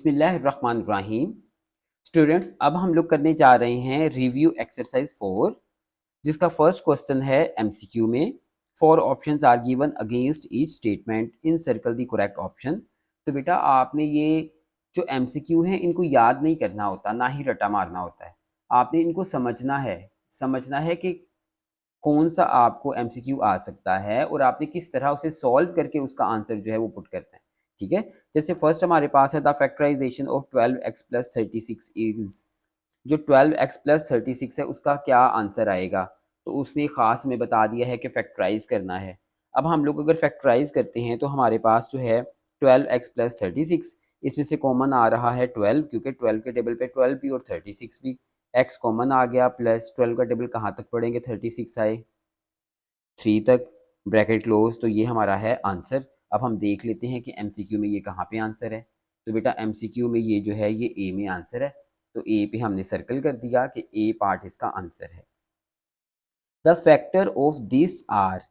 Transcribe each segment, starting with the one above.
बिस्मिल्लाहिर्रहमानिर्रहीम। स्टूडेंट्स, अब हम लोग करने जा रहे हैं रिव्यू एक्सरसाइज 4, जिसका फर्स्ट क्वेश्चन है एमसीक्यू में। 4 options are given against each statement in circle the correct option. तो बेटा आपने ये जो एमसीक्यू हैं इनको याद नहीं करना होता, ना ही रटा मारना होता है। आपने इनको समझना है कि कौन सा आपको एमसीक्यू आ सकता है और आपने किस तरह उसे सॉल्व करके उसका आंसर जो है वो पुट करना है। ठीक है, जैसे फर्स्ट हमारे पास है the factorization of 12x plus 36 is. जो 12x प्लस 36 है उसका क्या आंसर आएगा, तो उसने ख़ास में बता दिया है कि फैक्टराइज करना है। अब हम लोग अगर फैक्टराइज करते हैं तो हमारे पास जो है 12x प्लस 36, इसमें से कॉमन आ रहा है 12, क्योंकि 12 के टेबल पे 12 भी और 36 भी। x कॉमन आ गया, प्लस 12 का टेबल कहाँ तक पढ़ेंगे, 36 आए 3 तक, ब्रैकेट क्लोज। तो ये हमारा है आंसर। अब हम देख लेते हैं कि एमसीक्यू में ये कहाँ पे आंसर है। तो बेटा एमसीक्यू में ये जो है ये ए में आंसर है, तो ए पे हमने सर्कल कर दिया कि ए पार्ट इसका आंसर है। The factor of this are,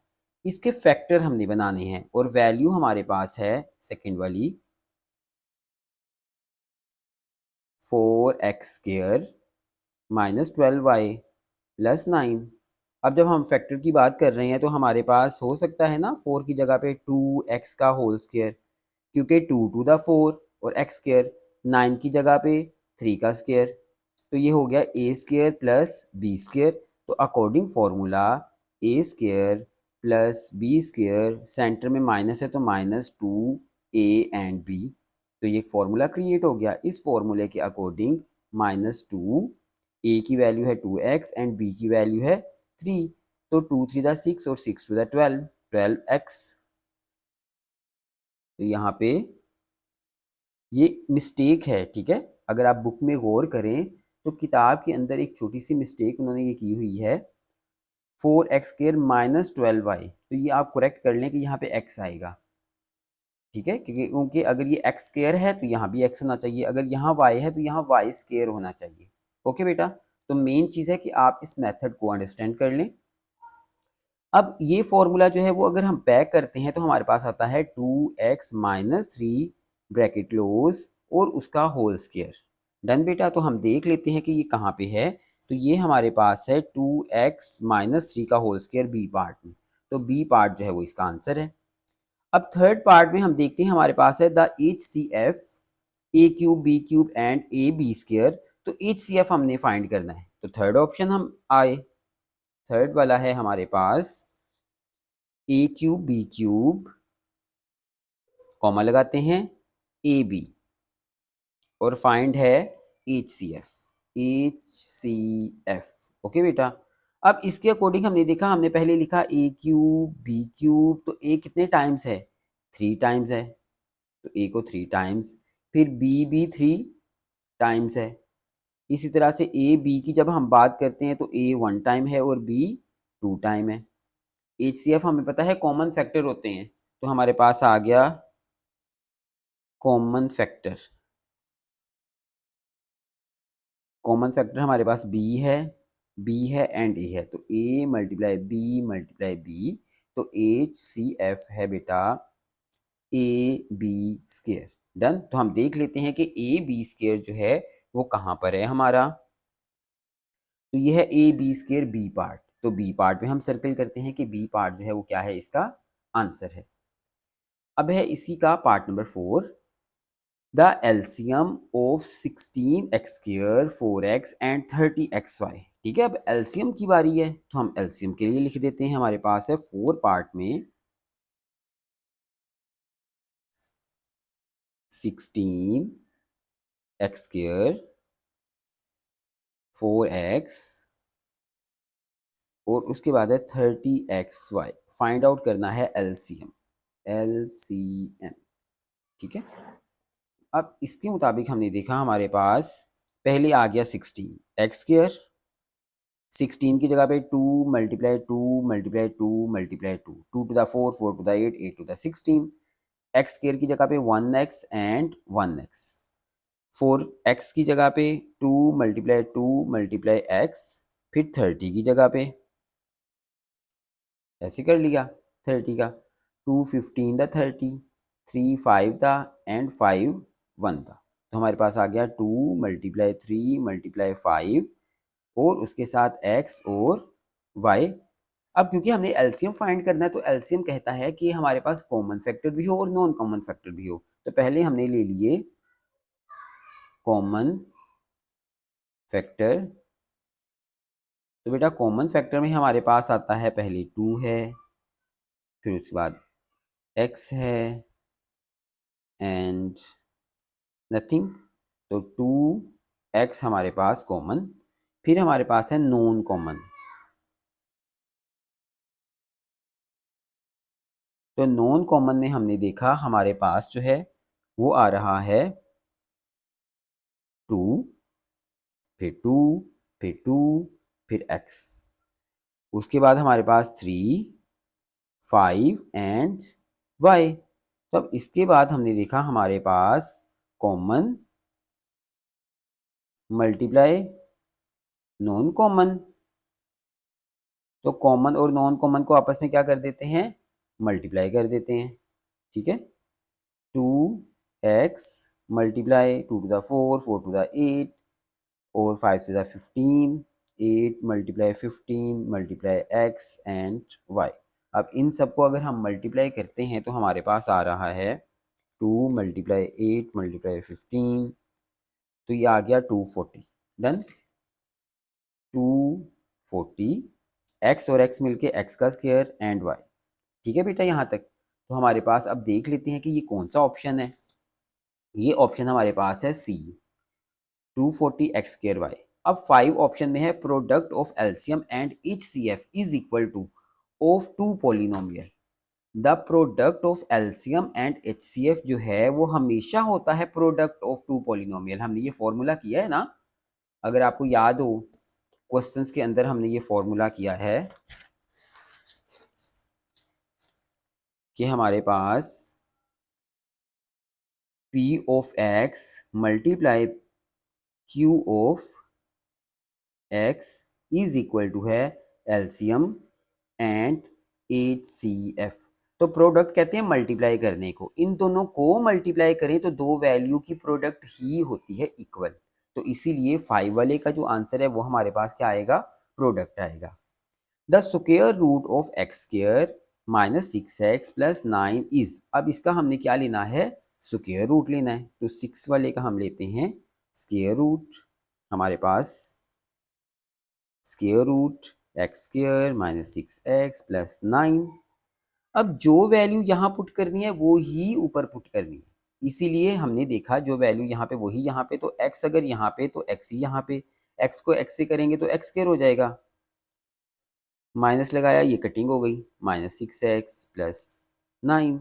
इसके फैक्टर हमने बनाने हैं और वैल्यू हमारे पास है सेकेंड वाली 4x² माइनस 12y प्लस 9। अब जब हम फैक्टर की बात कर रहे हैं तो हमारे पास हो सकता है ना 4 की जगह पे 2x का होल स्क्वायर, क्योंकि 2 टू द 4 और x स्क्वायर, 9 की जगह पे 3 का स्क्वायर, तो ये हो गया a square plus b square. तो according formula a square plus b square, centre में माइनस है तो -2a एंड b, तो ये फॉर्मूला क्रिएट हो गया। इस फॉर्मूले के अकॉर्डिंग -2, a की वैल्यू है 2x एंड b की वैल्यू है 3, तो 2 3 दा 6 और 6 टू दा 12, 12x। तो यहाँ पे ये मिस्टेक है, ठीक है। अगर आप बुक में गौर करें तो किताब के अंदर एक छोटी सी मिस्टेक उन्होंने ये की हुई है, 4x² माइनस 12y। तो ये आप करेक्ट कर लें कि यहाँ पे x आएगा, ठीक है, क्योंकि अगर ये x² है तो यहाँ भी x होना चाहिए, अगर यहाँ y है तो यहाँ y² होना चाहिए। ओके बेटा, तो मेन चीज़ है कि आप इस मेथड को अंडरस्टैंड कर लें। अब ये फॉर्मूला जो है वो अगर हम पैक करते हैं तो हमारे पास आता है 2x माइनस 3 ब्रैकेट क्लोज और उसका होल स्क्वायर। डन बेटा, तो हम देख लेते हैं कि ये कहाँ पे है। तो ये हमारे पास है 2x माइनस 3 का होल स्क्वायर बी पार्ट में, तो बी पार्ट जो है वो इसका आंसर है। अब थर्ड पार्ट में हम देखते हैं हमारे पास है the HCF a³ b³ and ab²। तो HCF हमने फाइंड करना है, तो थर्ड ऑप्शन हम आए, थर्ड वाला है हमारे पास a³ b³, कॉमा लगाते हैं AB, और फाइंड है HCF, ओके बेटा। अब इसके अकॉर्डिंग हमने देखा, हमने पहले लिखा a³ b³, तो a कितने टाइम्स है, 3 टाइम्स है, तो a को 3 टाइम्स, फिर b भी 3 टाइम्स है। इसी तरह से a b की जब हम बात करते हैं तो a 1 टाइम है और b 2 टाइम है। HCF हमें पता है कॉमन फैक्टर होते हैं, तो हमारे पास आ गया कॉमन फैक्टर। कॉमन फैक्टर हमारे पास b है एंड a है, तो a मल्टीप्लाई b, तो HCF है बेटा ab²। डन, तो हम देख लेते हैं कि ab² जो है वो कहाँ पर है हमारा। तो ये है ab² b पार्ट, तो b पार्ट में हम सर्कल करते हैं कि b पार्ट जो है वो क्या है, इसका आंसर है। अब है इसी का part number 4, the LCM of 16x², 4x and 30xy। ठीक है, अब एलसीएम की बारी है, तो हम एलसीएम के लिए लिख देते हैं। हमारे पास है 4 पार्ट में 16x², 4x और उसके बाद है 30xy। फाइंड आउट करना है एलसीएम, ठीक है। अब इसके मुताबिक हमने देखा हमारे पास पहले आ गया 16x², 16 की जगह पे 2 multiply 2 multiply 2 multiply 2, 2 to the 4, 4 to the 8, 8 to the 16। x² की जगह पे 1x एंड 1x, 4x की जगह पे 2 मल्टीप्लाई 2 मल्टीप्लाई x, फिर 30 की जगह पे ऐसे कर लिया 30 का, 2 15 द 30, 3 5 था एंड 5 1 था। तो हमारे पास आ गया 2 मल्टीप्लाई 3 मल्टीप्लाई 5 और उसके साथ x और y। अब क्योंकि हमने एलसीएम फाइंड करना है तो एलसीएम कहता है कि हमारे पास कॉमन फैक्टर भी हो और नॉन कॉमन फैक्टर भी हो। तो पहले हमने ले लिए कॉमन फैक्टर। तो बेटा कॉमन फैक्टर में हमारे पास आता है पहले 2 है, फिर उसके बाद x है एंड नथिंग। तो 2x हमारे पास कॉमन, फिर हमारे पास है नॉन कॉमन। तो नॉन कॉमन में हमने देखा हमारे पास जो है वो आ रहा है 2, फिर 2, फिर 2, फिर x। उसके बाद हमारे पास 3, 5 एंड y। तो अब इसके बाद हमने देखा हमारे पास कॉमन मल्टीप्लाई नॉन कॉमन। तो कॉमन और नॉन कॉमन को आपस में क्या कर देते हैं, मल्टीप्लाई कर देते हैं। ठीक है, 2x multiply 2 to the 4, 4 to the 8 और 5 to the 15, 8 multiply 15 multiply x and y। अब इन सबको अगर हम मल्टीप्लाई करते हैं तो हमारे पास आ रहा है 2 मल्टीप्लाई 8 मल्टीप्लाई 15, तो ये आ गया 240। डन, 240 x और x मिलके x का स्क्वायर एंड y। ठीक है बेटा यहाँ तक। तो हमारे पास अब देख लेते हैं कि ये कौन सा ऑप्शन है। ये ऑप्शन हमारे पास है सी, 240 एक्स स्क्वायर वाई। अब 5 ऑप्शन में है product of LCM and H C F is equal to of two polynomial. The product of LCM and H C F जो है वो हमेशा होता है प्रोडक्ट ऑफ टू पॉलिनोमियल। हमने ये फॉर्मूला किया है ना, अगर आपको याद हो क्वेश्चंस के अंदर हमने ये फॉर्मूला किया है कि हमारे पास p of x multiply q of x is equal to है LCM and H C F. तो प्रोडक्ट कहते हैं मल्टीप्लाई करने को, इन दोनों को मल्टीप्लाई करें तो दो वैल्यू की प्रोडक्ट ही होती है इक्वल। तो इसीलिए 5 वाले का जो आंसर है वो हमारे पास क्या आएगा, प्रोडक्ट आएगा। The square root of x square minus 6x plus 9 is. अब इसका हमने क्या लेना है, स्क्वायर रूट लेना है। तो 6 वाले का हम लेते हैं स्क्वायर रूट। हमारे पास square root x square minus 6x plus 9। अब जो वैल्यू यहाँ पुट करनी है वो ही ऊपर पुट करनी है, इसीलिए हमने देखा जो वैल्यू यहाँ पे वही यहाँ पे। तो x अगर यहाँ पे तो x ही यहाँ पे, x को x से करेंगे तो x स्क्वायर हो जाएगा, माइनस लगाया ये कटिंग हो गई, माइनस 6x प्लस 9।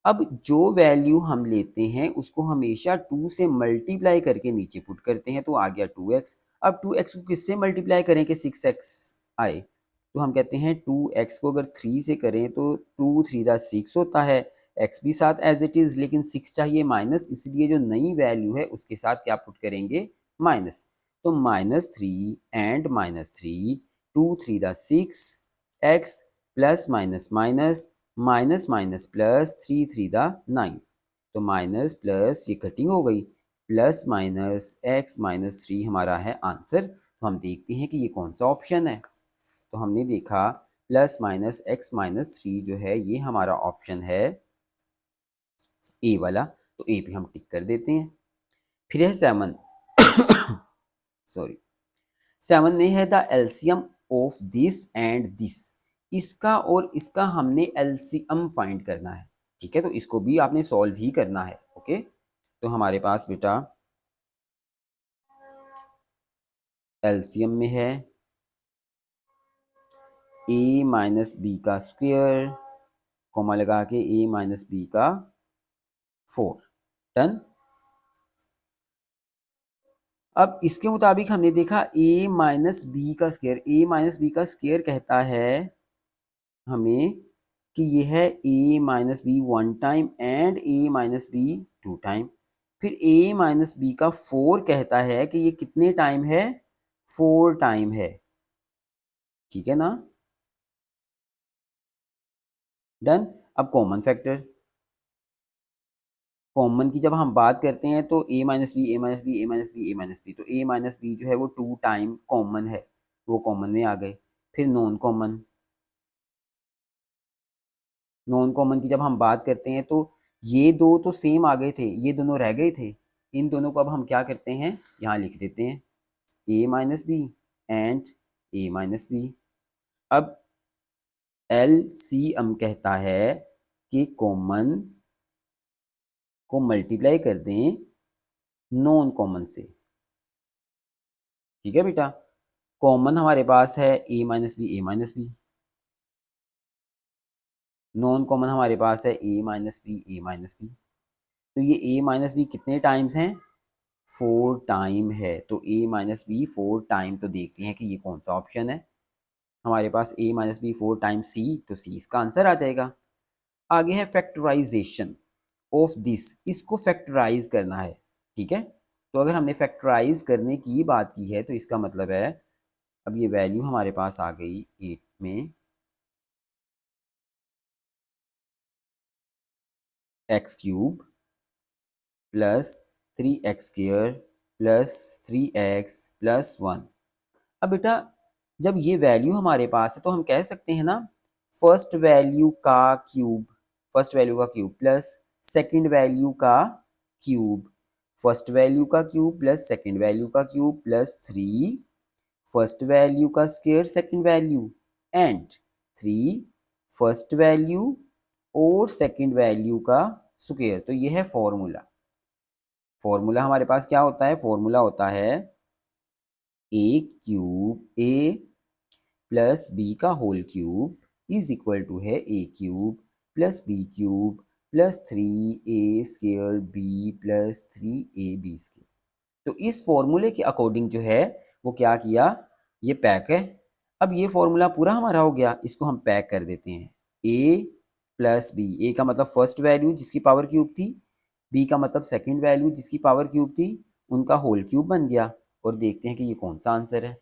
अब जो वैल्यू हम लेते हैं उसको हमेशा 2 से मल्टीप्लाई करके नीचे पुट करते हैं, तो आ गया 2x। अब 2x को किससे मल्टीप्लाई करें कि 6x आए, तो हम कहते हैं 2x को अगर 3 से करें तो 2 3 दा 6 होता है, x भी साथ एज इट इज़, लेकिन 6 चाहिए माइनस, इसलिए जो नई वैल्यू है उसके साथ क्या पुट करेंगे, माइनस। तो -3 एंड -3, 2 3 दा 6, x plus minus minus, minus minus plus, 3 3 दा 9। तो माइनस प्लस ये कटिंग हो गई, प्लस माइनस x माइनस 3 हमारा है आंसर। तो हम देखते हैं कि ये कौन सा ऑप्शन है। तो हमने देखा प्लस माइनस x माइनस 3 जो है ये हमारा ऑप्शन है ए वाला। तो ए पे हम टिक कर देते हैं। फिर है 7 सॉरी 7 में है the LCM of this and this. इसका और इसका हमने एलसीएम फाइंड करना है। ठीक है, तो इसको भी आपने सॉल्व ही करना है। ओके, तो हमारे पास बेटा एलसीएम में है a माइनस बी का स्क्वायर, कॉमा लगा के a माइनस बी का 4। डन। अब इसके मुताबिक हमने देखा a माइनस बी का स्क्वायर, a माइनस बी का स्क्वायर कहता है हमें कि ये है a minus B 1 time and a minus B 2 time. फिर a माइनस बी का 4 कहता है कि ये कितने टाइम है, 4 टाइम है। ठीक है ना। डन। अब कॉमन फैक्टर, कॉमन की जब हम बात करते हैं तो a minus B, A minus B, A minus B, A minus B, तो a माइनस बी जो है वो 2 टाइम कॉमन है, वो कॉमन में आ गए। फिर नॉन कॉमन, नॉन कॉमन की जब हम बात करते हैं तो ये दो तो सेम आ गए थे, ये दोनों रह गए थे। इन दोनों को अब हम क्या करते हैं, यहाँ लिख देते हैं a minus B and a minus B. अब LCM कहता है कि कॉमन को मल्टीप्लाई कर दें नॉन कॉमन से। ठीक है बेटा, कॉमन हमारे पास है a minus B, A minus B. Non common हमारे पास है a minus B, A minus B. तो ये a माइनस बी कितने टाइम्स हैं, 4 टाइम है। तो a माइनस बी 4 टाइम, तो देखते हैं कि ये कौन सा ऑप्शन है। हमारे पास a माइनस बी 4 टाइम सी, तो सी इसका आंसर आ जाएगा। आगे है फैक्टराइजेशन ऑफ दिस, इसको फैक्टराइज करना है। ठीक है, तो अगर हमने फैक्टराइज करने की बात की है तो इसका मतलब है, अब ये वैल्यू हमारे पास आ गई 8 में x cube plus 3x square plus 3x plus 1। अब बेटा जब ये वैल्यू हमारे पास है तो हम कह सकते हैं ना, फर्स्ट वैल्यू का क्यूब, फर्स्ट वैल्यू का क्यूब प्लस सेकंड वैल्यू का क्यूब, फर्स्ट वैल्यू का क्यूब प्लस सेकंड वैल्यू का क्यूब प्लस 3 फर्स्ट वैल्यू का square second value and 3 first value और सेकंड वैल्यू का स्क्वायर। तो ये है फॉर्मूला। फॉर्मूला हमारे पास क्या होता है, फॉर्मूला होता है a cube a plus b का whole cube is equal to है a cube plus b cube plus 3a square b plus 3ab square. तो इस फॉर्मूले के अकॉर्डिंग जो है वो क्या किया, ये पैक है। अब ये फॉर्मूला पूरा हमारा हो गया, इसको हम पैक कर देते हैं। a प्लस बी, ए का मतलब फर्स्ट वैल्यू जिसकी पावर क्यूब थी, बी का मतलब सेकंड वैल्यू जिसकी पावर क्यूब थी, उनका होल क्यूब बन गया। और देखते हैं कि ये कौन सा आंसर है।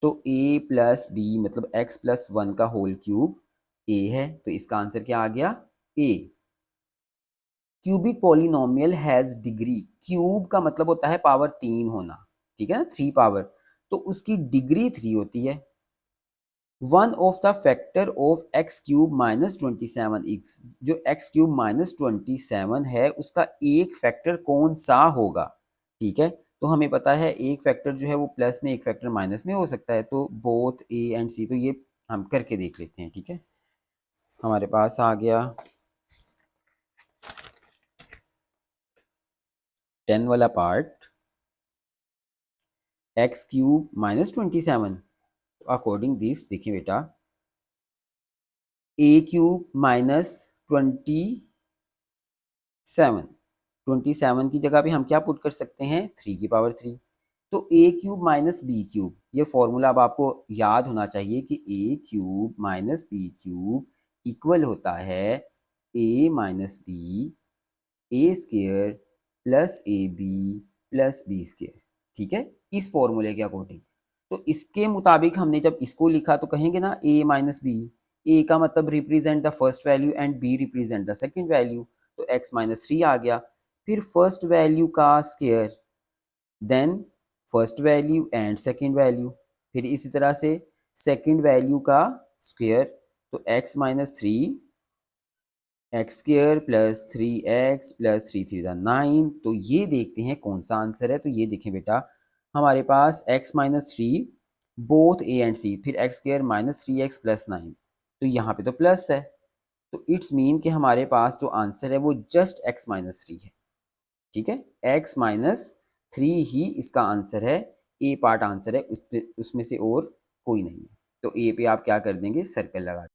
तो a प्लस बी मतलब x प्लस 1 का होल क्यूब a है, तो इसका आंसर क्या आ गया, a। Cubic polynomial has degree, cube का मतलब होता है पावर 3 होना, ठीक है ना, 3 पावर, तो उसकी डिग्री 3 होती है। One of the factor of x cube minus 27x, जो एक्स क्यूब माइनस 27 है उसका एक फैक्टर कौन सा होगा। ठीक है, तो हमें पता है एक फैक्टर जो है वो प्लस में, एक फैक्टर माइनस में हो सकता है, तो बोथ ए एंड सी, तो ये हम करके देख लेते हैं। ठीक है, हमारे पास आ गया 10 वाला part, x cube minus 27। According this देखिए बेटा, ए क्यूब माइनस 27 की जगह पे हम क्या पुट कर सकते हैं, 3 की पावर 3। तो a cube minus b cube, ये फॉर्मूला अब आपको याद होना चाहिए कि a cube minus b cube equal होता है a minus B a square plus a b plus b square. ठीक है, इस फॉर्मूले के अकॉर्डिंग। तो इसके मुताबिक हमने जब इसको लिखा तो कहेंगे ना a माइनस बी, ए का मतलब represent the first value and B represent the second value, तो x माइनस 3 आ गया। फिर फर्स्ट वैल्यू का square, then first value and second value, फिर इसी तरह से सेकंड वैल्यू का स्क्वायर, तो x minus 3 x square plus 3x plus 3 3 9। तो ये देखते हैं कौन सा आंसर है। तो ये देखें बेटा, हमारे पास x minus 3 both a and c, फिर x square minus 3x plus 9, तो यहाँ पे तो प्लस है, तो इट्स मीन कि हमारे पास जो आंसर है वो जस्ट x माइनस 3 है। ठीक है, x माइनस 3 ही इसका आंसर है, a पार्ट आंसर है, उसमें से और कोई नहीं है। तो a पे आप क्या कर देंगे, सर्कल लगा